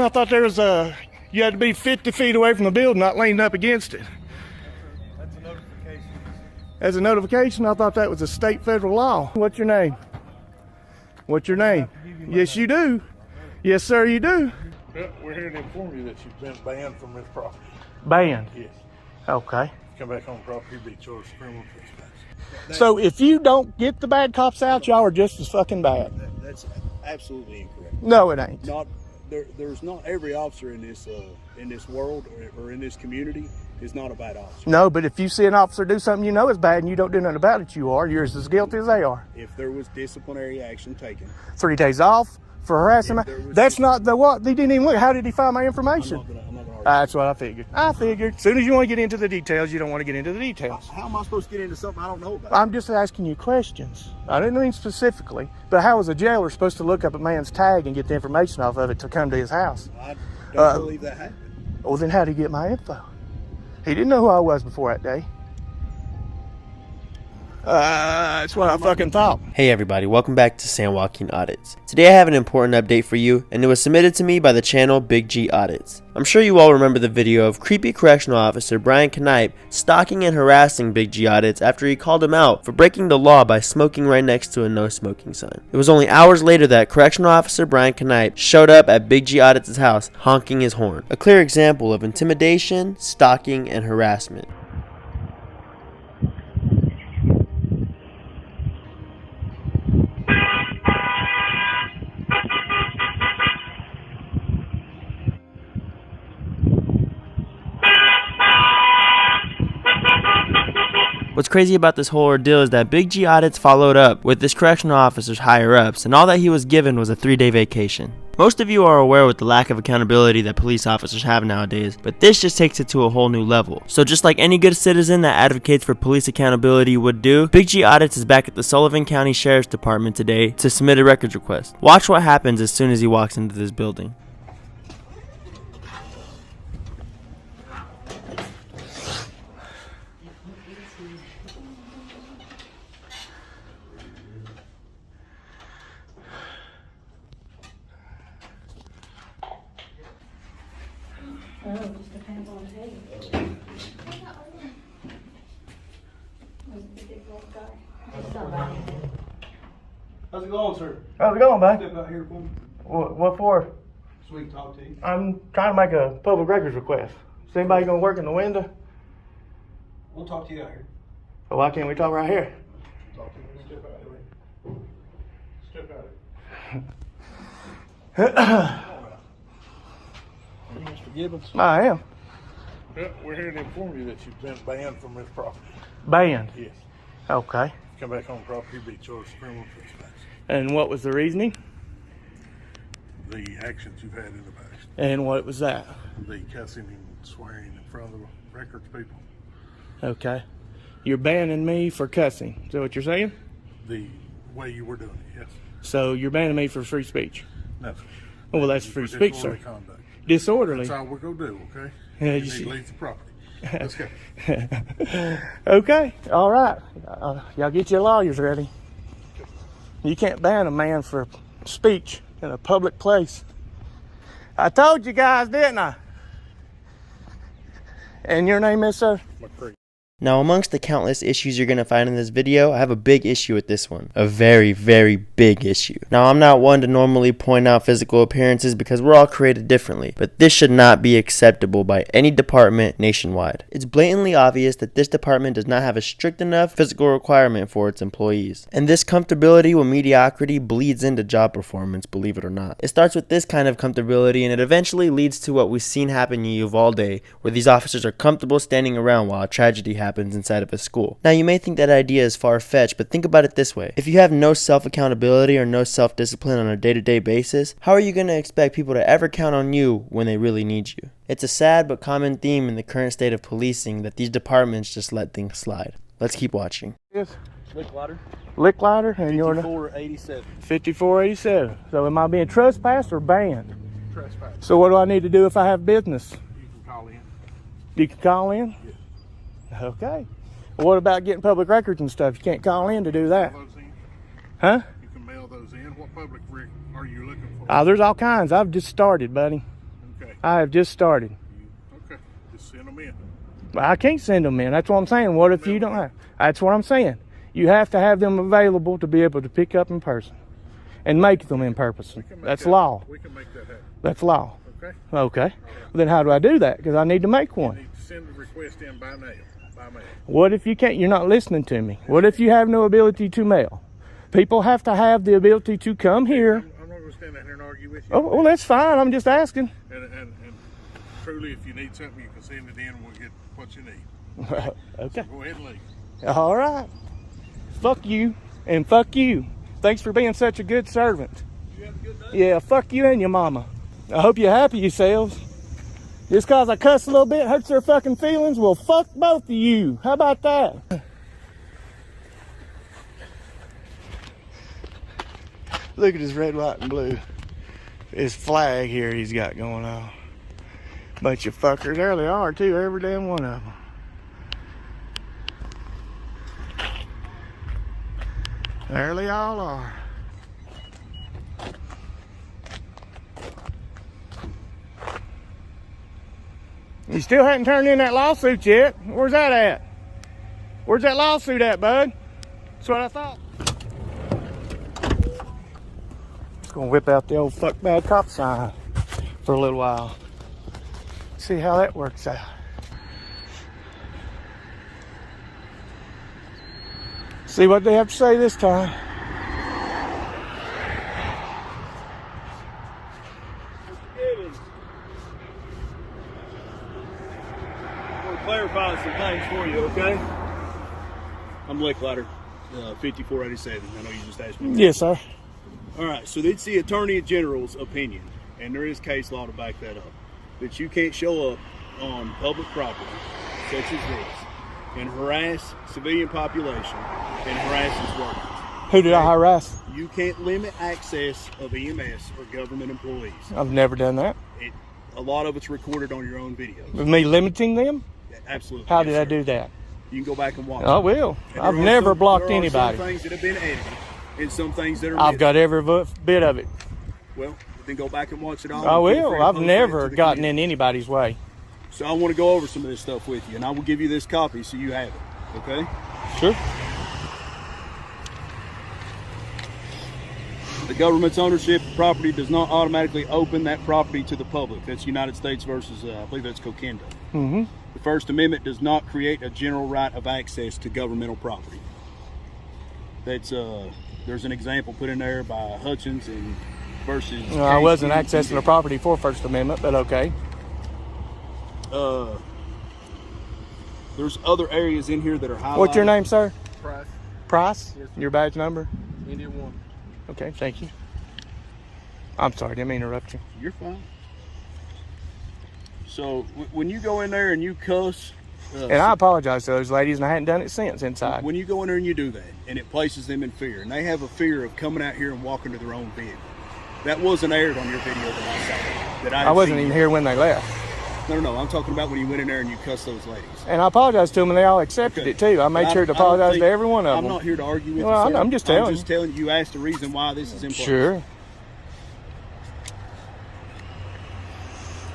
I thought there was you had to be 50 feet away from the building, not leaning up against it. That's a notification. As a notification, I thought that was a state federal law. What's your name? What's your name? Yes, you do. Yes, sir, you do. Well, we're here to inform you that you've been banned from this property. Banned? Yes. Okay. Come back on property, be charged with criminal trespass. So if you don't get the bad cops out, y'all are just as fucking bad. That's absolutely incorrect. No, it ain't. There's not every officer in this world or in this community is not a bad officer. No, but if you see an officer do something you know is bad and you don't do nothing about it, you're as guilty as they are. If there was disciplinary action taken, 3 days off for harassing. That's not the what. They didn't even look. How did he find my information? I'm not gonna argue. That's what I figured. As soon as you want to get into the details, you don't want to get into the details. How am I supposed to get into something I don't know about? I'm just asking you questions. I didn't mean specifically, but how is a jailer supposed to look up a man's tag and get the information off of it to come to his house? I don't believe that happened. Well, then how did he get my info? He didn't know who I was before that day. That's what I fucking thought. Hey everybody, welcome back to San Joaquin Audits. Today I have an important update for you, and it was submitted to me by the channel Big G Audits. I'm sure you all remember the video of creepy correctional officer Brian Kanipe stalking and harassing Big G Audits after he called him out for breaking the law by smoking right next to a no smoking sign. It was only hours later that correctional officer Brian Kanipe showed up at Big G Audits' house honking his horn. A clear example of intimidation, stalking, and harassment. What's crazy about this whole ordeal is that Big G Audits followed up with this correctional officer's higher-ups, and all that he was given was a 3-day vacation. Most of you are aware with the lack of accountability that police officers have nowadays, but this just takes it to a whole new level. So just like any good citizen that advocates for police accountability would do, Big G Audits is back at the Sullivan County Sheriff's Department today to submit a records request. Watch what happens as soon as he walks into this building. Oh, it just depends on who. How's it going, sir? How's it going, bud? Step out here for me. What for? So we can talk to you. I'm trying to make a public records request. Is anybody gonna work in the window? We'll talk to you out here. Well, why can't we talk right here? Talk to you. Step out here. Step out. Mr. Gibbons? I am. Well, we're here to inform you that you've been banned from this property. Banned? Yes. Okay. Come back on property, be charged with criminal trespass. And what was the reasoning? The actions you've had in the past. And what was that? The cussing and swearing in front of the records people. Okay. You're banning me for cussing. Is that what you're saying? The way you were doing it, yes. So you're banning me for free speech? No. Well, that's free speech, sir. Conduct. Disorderly. That's all we're going to do, okay? Yeah, You you need see- to leave the property. Let's go. Okay. All right. Y'all get your lawyers ready. You can't ban a man for speech in a public place. I told you guys, didn't I? And your name is, sir? McCree. Now, amongst the countless issues you're going to find in this video, I have a big issue with this one. A very, very big issue. Now, I'm not one to normally point out physical appearances because we're all created differently, but this should not be acceptable by any department nationwide. It's blatantly obvious that this department does not have a strict enough physical requirement for its employees. And this comfortability with mediocrity bleeds into job performance, believe it or not. It starts with this kind of comfortability and it eventually leads to what we've seen happen in Uvalde, where these officers are comfortable standing around while a tragedy happens inside of a school. Now, you may think that idea is far-fetched, but think about it this way. If you have no self-accountability or no self-discipline on a day-to-day basis, how are you going to expect people to ever count on you when they really need you? It's a sad but common theme in the current state of policing that these departments just let things slide. Let's keep watching. Yes. Lick lighter. Lick lighter, and you're 5487. 5487. So am I being trespassed or banned? Trespass. So what do I need to do if I have business? You can call in. You can call in? Yes. Okay. Well, what about getting public records and stuff? You can't call in to do that. Mail those in. Huh? You can mail those in. What public record are you looking for? There's all kinds. I've just started, buddy. I have just started. Okay, just send them in. I can't send them in. That's what I'm saying. What if you don't have? That's what I'm saying. You have to have them available to be able to pick up in person and make them in person. That's law. We can make that happen. That's law. Okay? Okay. Well, then how do I do that? Because I need to make You one. need to send the request in by mail. What if you can't? You're not listening to me. What if you have no ability to mail? People have to have the ability to come here. I'm not going to stand out here and argue with you. Oh, well, that's fine. I'm just asking. And truly, if you need something, you can send it in and we'll get what you need. Okay. Go ahead and leave. All right. Fuck you and fuck you. Thanks for being such a good servant. You have a good day. Yeah, fuck you and your mama. I hope you're happy yourselves. Just cause I cuss a little bit hurts their fucking feelings? Well, fuck both of you. How about that? Look at his red, white, and blue. His flag here he's got going on. Bunch of fuckers. There they are too, every damn one of them. There they all are. You still hadn't turned in that lawsuit yet. Where's that at? Where's that lawsuit at, bud? That's what I thought. Just gonna whip out the old fuck bad cop sign for a little while. See how that works out. See what they have to say this time. Clarify some things for you, okay? I'm Blake Ladder, 5487. I know you just asked me. Yes, sir. All right, so it's the Attorney General's opinion, and there is case law to back that up, that you can't show up on public property, such as this, and harass civilian population and harass its workers. Who did I harass? You can't limit access of EMS or government employees. I've never done that. A lot of it's recorded on your own videos. With me limiting them? Absolutely. How Yes, did I sir. do that? You can go back and watch I it. will. And I've there are never some- blocked there are anybody. Some things that have been edited and some things that are I've missing. got every bit of it. Well, then go back and watch it all. I and feel will. free to I've post never that to the gotten community. in anybody's way. So I want to go over some of this stuff with you, and I will give you this copy so you have it. Okay? Sure. The government's ownership of property does not automatically open that property to the public. That's United States versus, I believe that's Coquendo. Mm-hmm. The First Amendment does not create a general right of access to governmental property. That's there's an example put in there by Hutchins and versus. I wasn't Case accessing the property for First Amendment, but okay. There's other areas in here that are highlighted. What's your name, sir? Price. Price? Yes, sir. Your badge number? India 1. Okay, thank you. I'm sorry, didn't mean to interrupt you. You're fine. So when you go in there and you cuss, And I apologize to those ladies, and I hadn't done it since inside. when you go in there and you do that, and it places them in fear, and they have a fear of coming out here and walking to their own vehicle. That wasn't aired on your video that I saw. That I wasn't even here when they left. No. I'm talking about when you went in there and you cussed those ladies. And I apologize to them, and they all accepted Okay. it too. I made But sure to I don't apologize think- to every one of them. I'm not here to argue with Well, you, sir. I'm just telling I'm just telling you asked the reason why this is in place. Sure.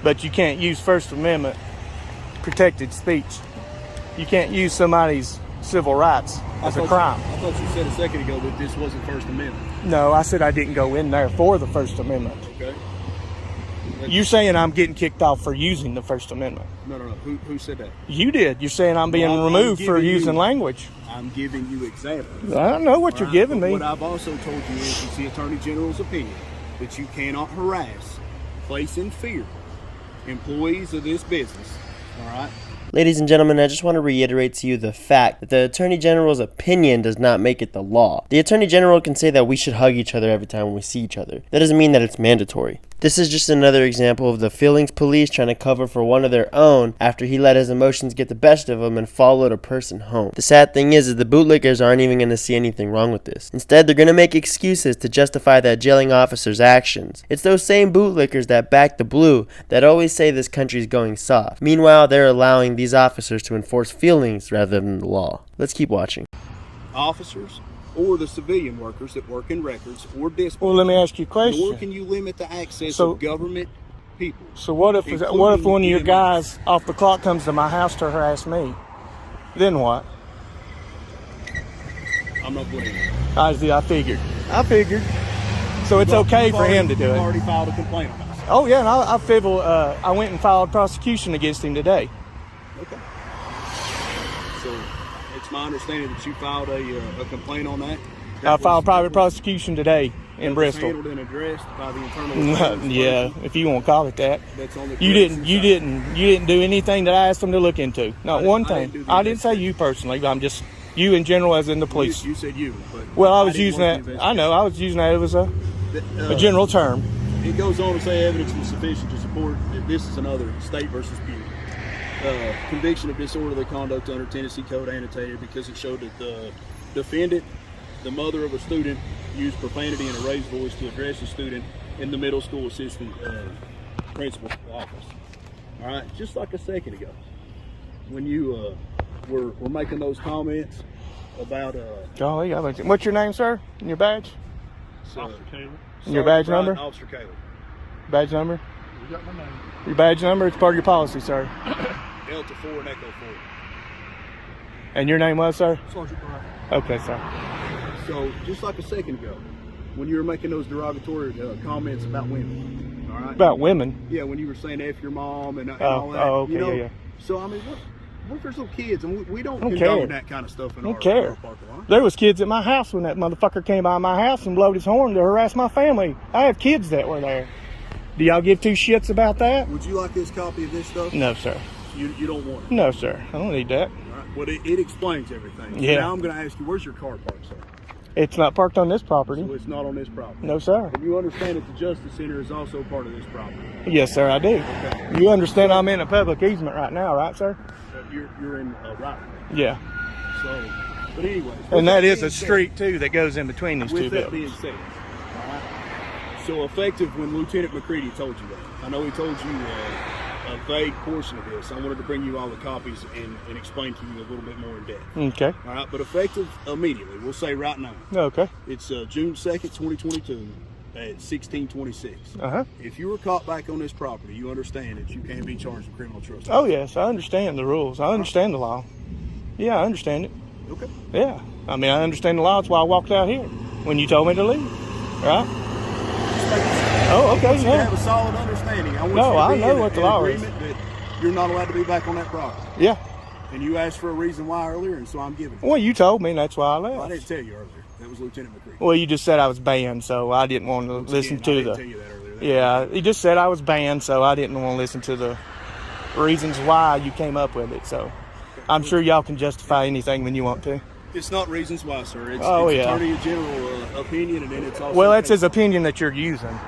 But you can't use First Amendment protected speech. You can't use somebody's civil rights as a crime. I thought you said a second ago that this wasn't First Amendment. No, I said I didn't go in there for the First Amendment. Okay. You're saying I'm getting kicked off for using the First Amendment. No. Who said that? You did. You're saying I'm being Well, I'm removed for giving using you- language. I'm giving you examples. I don't know what you're Right? giving But me. What I've also told you is it's the Attorney General's opinion that you cannot harass, place in fear employees of this business. All right. Ladies and gentlemen, I just want to reiterate to you the fact that the Attorney General's opinion does not make it the law. The Attorney General can say that we should hug each other every time we see each other. That doesn't mean that it's mandatory. This is just another example of the feelings police trying to cover for one of their own after he let his emotions get the best of him and followed a person home. The sad thing is the bootlickers aren't even going to see anything wrong with this. Instead, they're going to make excuses to justify that jailing officer's actions. It's those same bootlickers that back the blue that always say this country's going soft. Meanwhile, they're allowing these officers to enforce feelings rather than the law. Let's keep watching. Officers or the civilian workers that work in records or dispatch. Well, let me ask you a Nor question. can you limit the access So- of government people. So what if one of your guys off the clock comes to my house to harass me? Then what? I'm not putting it. I figured. So it's okay for him to do You've it. already filed a complaint on us. Oh yeah, and I went and filed prosecution against him today. Okay. So it's my understanding that you filed a complaint on that. I filed private prosecution today in Bristol. Handled and addressed by the internal. Yeah, if you want to call it that. That's on the You didn't do anything that I asked them to look into. Not one thing. I didn't say you personally, but I'm just you in general, as in the police. You said you. But Well, I was using that. I know. I was using that as a general term. It goes on to say evidence is sufficient to support that this is another state versus Butte. Conviction of disorderly conduct under Tennessee Code annotated because it showed that the defendant, the mother of a student, used profanity in a raised voice to address a student in the middle school assistant principal's office. All right, just like a second ago, when you were making those comments about Golly, what's your name, sir? And your badge? Officer Caleb. And your badge Brian, number? Officer Caleb. Badge number? You got my name. Your badge number? It's part of your policy, sir. Delta 4 and Echo 4. And your name was, sir? Sergeant Brian. Okay, sir. So, just like a second ago, when you were making those derogatory comments about women, all right? About women? Yeah, when you were saying F your mom and all that. Oh, okay, you know, yeah. So, I mean, what if there's little kids and we don't I don't condone care. that kind of stuff in I our don't care. parking lot? There was kids at my house when that motherfucker came by my house and blowed his horn to harass my family. I have kids that were there. Do y'all give two shits about that? Would you like this copy of this stuff? No, sir. You don't want it? No, sir. I don't need that. All right. Well, it explains everything. Yeah. Now I'm going to ask you, where's your car parked, sir? It's not parked on this property. So it's not on this property? No, sir. And you understand that the Justice Center is also part of this property? Yes, sir, I do. Okay. You understand I'm in a public easement right now, right, sir? You're in right. Yeah. So, but anyways. And that is a street, too, that goes in between these two With that buildings. being said, all right, so effective when Lieutenant McCready told you that. I know he told you a vague portion of this. I wanted to bring you all the copies and explain to you a little bit more in depth. Okay. All right, but effective immediately. We'll say right now. Okay. It's June 2nd, 2022 at 16:26. Uh-huh. If you were caught back on this property, you understand that you can't be charged with criminal trespass. Oh, yes, I understand the rules. I understand the law. Yeah, I understand it. Okay. Yeah. I mean, I understand the law. That's why I walked out here when you told me to leave. Right? Oh, okay. You Yeah. have a solid understanding. I want No, you to I be know in what the an law is. agreement that you're not allowed to be back on that property. Yeah. And you asked for a reason why earlier, and so I'm giving it. Well, you told me, and that's why I Well, I left. didn't tell you earlier. That was Lieutenant McCready. Well, you just said I was banned, so I didn't want to listen Again, I to didn't the... tell you that earlier. Yeah, he just said I was banned, so I didn't want to listen to the reasons why you came up with it. So I'm sure y'all can justify anything when you want to. It's not reasons why, sir. It's, Oh, it's yeah. Attorney General opinion, and then it's also... Well, that's case his opinion that you're using. law.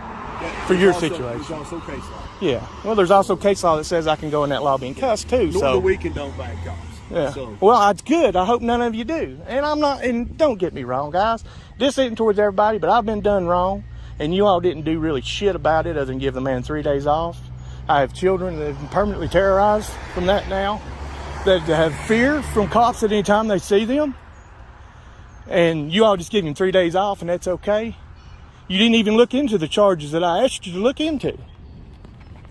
for There's your also- situation. There's also case law. Yeah. Well, there's also case law that says I can go in that lobby and cuss too. Nor So do we condone bad cops. yeah. So, Well, that's good. I hope none of you do. And I'm not. And don't get me wrong, guys. This isn't towards everybody, but I've been done wrong, and you all didn't do really shit about it other than give the man 3 days off. I have children that have been permanently terrorized from that now, that have fear from cops at any time they see them. And you all just give him 3 days off, and that's okay. You didn't even look into the charges that I asked you to look into.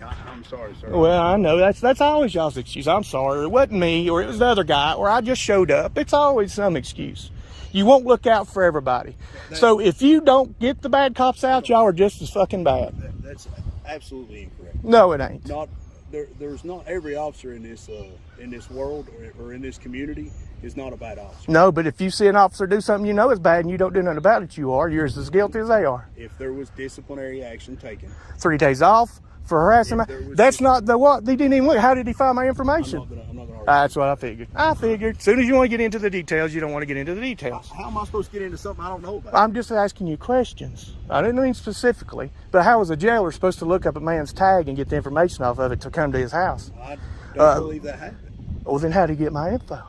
I'm sorry, sir. Well, I know that's always y'all's excuse. I'm sorry, it wasn't me, or it was the other guy, or I just showed up. It's always some excuse. You won't look out for everybody. So if you don't get the bad cops out, y'all are just as fucking bad. That's absolutely incorrect. No, it ain't. Not there's not every officer in this world or in this community is not a bad officer. No, but if you see an officer do something you know is bad and you don't do nothing about it, you're as guilty as they are. If there was disciplinary action taken, 3 days off for harassing. If there was- That's not the what. They didn't even look. How did he find my information? I'm not gonna argue. That's what I figured. As soon as you want to get into the details, you don't want to get into the details. How am I supposed to get into something I don't know about? I'm just asking you questions. I didn't mean specifically, but how was a jailer supposed to look up a man's tag and get the information off of it to come to his house? I don't believe that happened. Well, then how did he get my info?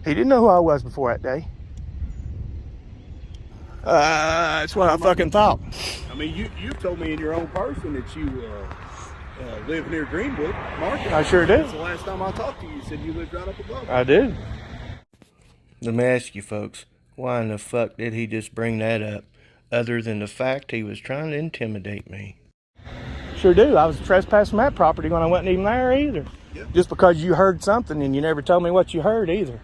He didn't know who I was before that day. That's what I fucking thought. I mean, you told me in your own person that you live near Greenwood Market. I sure do. That's the last time I talked to you. You said you lived right up above. I do. Let me ask you folks, why in the fuck did he just bring that up, other than the fact he was trying to intimidate me? Sure do. I was trespassing that property when I wasn't even there either. Yep. Just because you heard something and you never told me what you heard either.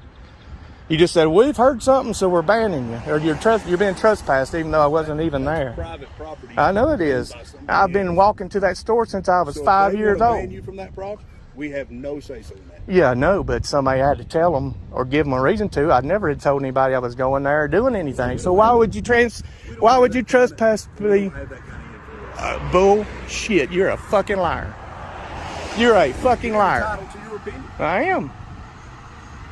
You just said, we've heard something, so we're banning you. Or you're being trespassed even though I wasn't even there. Private property. I know it is. I've been walking to that store since I was 5 years old. Ban you from that property, we have no say-so in that. Yeah, I know, but somebody had to tell them or give them a reason to. I never had told anybody I was going there or doing anything. So why would you trespass me? We don't have that kind of influence. Bullshit. You're a fucking liar. You're a fucking liar. Entitled to your opinion. I am.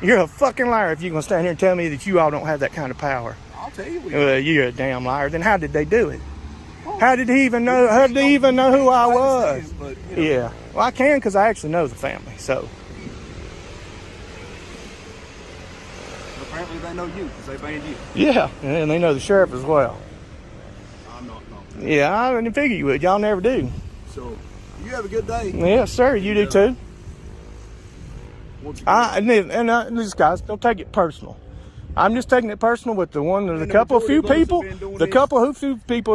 You're a fucking liar if you're going to stand here and tell me that you all don't have that kind of power. I'll tell you. You're a damn liar. Then how did they do it? How did he even know? How did he even know who I was? But, Yeah. Well, I can because I actually know the family. So. Apparently they know you because they banned you. Yeah, and they know the sheriff as well. I'm not. Yeah, I didn't figure you would. Y'all never do. So you have a good day. Yes, sir. You do too. Once again, These guys don't take it personal. I'm just taking it personal with the couple few people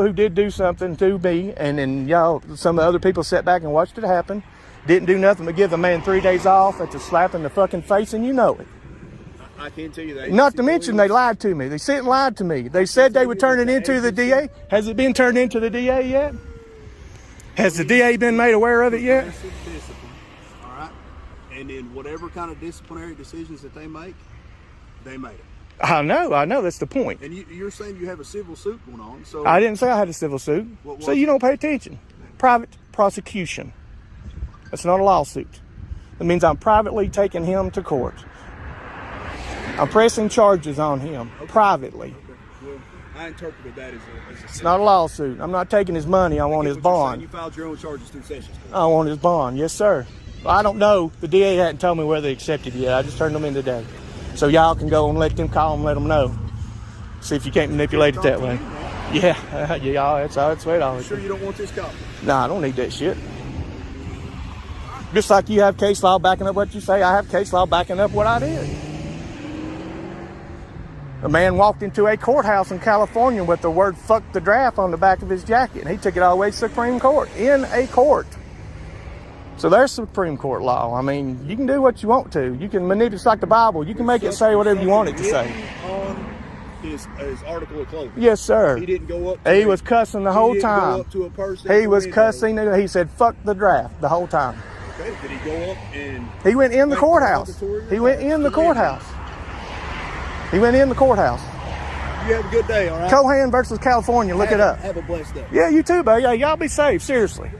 who did do something to me, and then y'all, some of the other people sat back and watched it happen. Didn't do nothing but give the man 3 days off. That's a slap in the fucking face, and you know it. I can't tell you that. Not to mention they lied to me. They sit and lied to me. They said they would turn it into the DA. Has it been turned into the DA yet? Has the DA been made aware of it yet? Discipline, all right? And then whatever kind of disciplinary decisions that they make, they made it. I know. That's the point. And you're saying you have a civil suit going on, so I didn't say I had a civil suit. What So was you it? don't pay attention. Private prosecution. That's not a lawsuit. It means I'm privately taking him to court. I'm pressing charges on him privately. Well, I interpreted that as a It's not a lawsuit. I'm not taking his money. I want his bond. You filed your own charges through Sessions Court. I want his bond. Yes, sir. I don't know. The DA hadn't told me whether they accepted it yet. I just turned them in today. So y'all can go and let them call and let them know. See if you can't manipulate it that way. Yeah, yeah, that's how it's way You sure you don't want this copy? Nah, I don't need that shit. Just like you have case law backing up what you say, I have case law backing up what I did. A man walked into a courthouse in California with the word "fuck the draft" on the back of his jacket, and he took it all the way to Supreme Court, in a court. So there's Supreme Court law. I mean, you can do what you want to. You can manipulate, it's like the Bible. You can make it say whatever you want it to say. On his article of clothing. Yes, sir. He didn't go up. He was cussing the whole He didn't time. go up to a person. He was cussing. He said, "Fuck the draft" the whole time. Okay. Did he go up and? He went in the make courthouse. derogatory He went in the remarks to courthouse. He went in the courthouse. You have a good day, all right? Cohan versus California. Look it up. Have a blessed day. Yeah, you too, buddy. Yeah, y'all be safe. Seriously.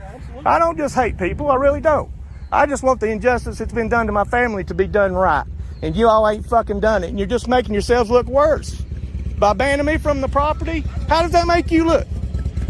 I don't just hate people. I really don't. I just want the injustice that's been done to my family to be done right. And you all ain't fucking done it. And you're just making yourselves look worse. By banning me from the property, how does that make you look?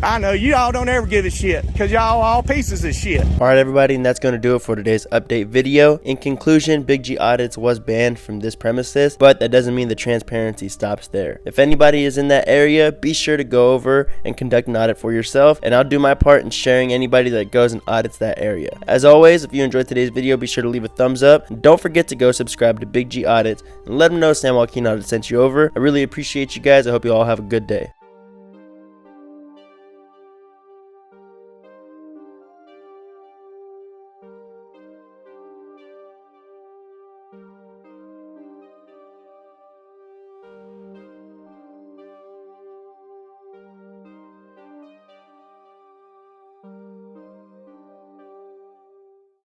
I know you all don't ever give a shit because y'all all pieces of shit. Alright everybody, and that's going to do it for today's update video. In conclusion, Big G Audits was banned from this premises, but that doesn't mean the transparency stops there. If anybody is in that area, be sure to go over and conduct an audit for yourself, and I'll do my part in sharing anybody that goes and audits that area. As always, if you enjoyed today's video, be sure to leave a thumbs up, and don't forget to go subscribe to Big G Audits and let them know San Joaquin Audits sent you over. I really appreciate you guys. I hope you all have a good day.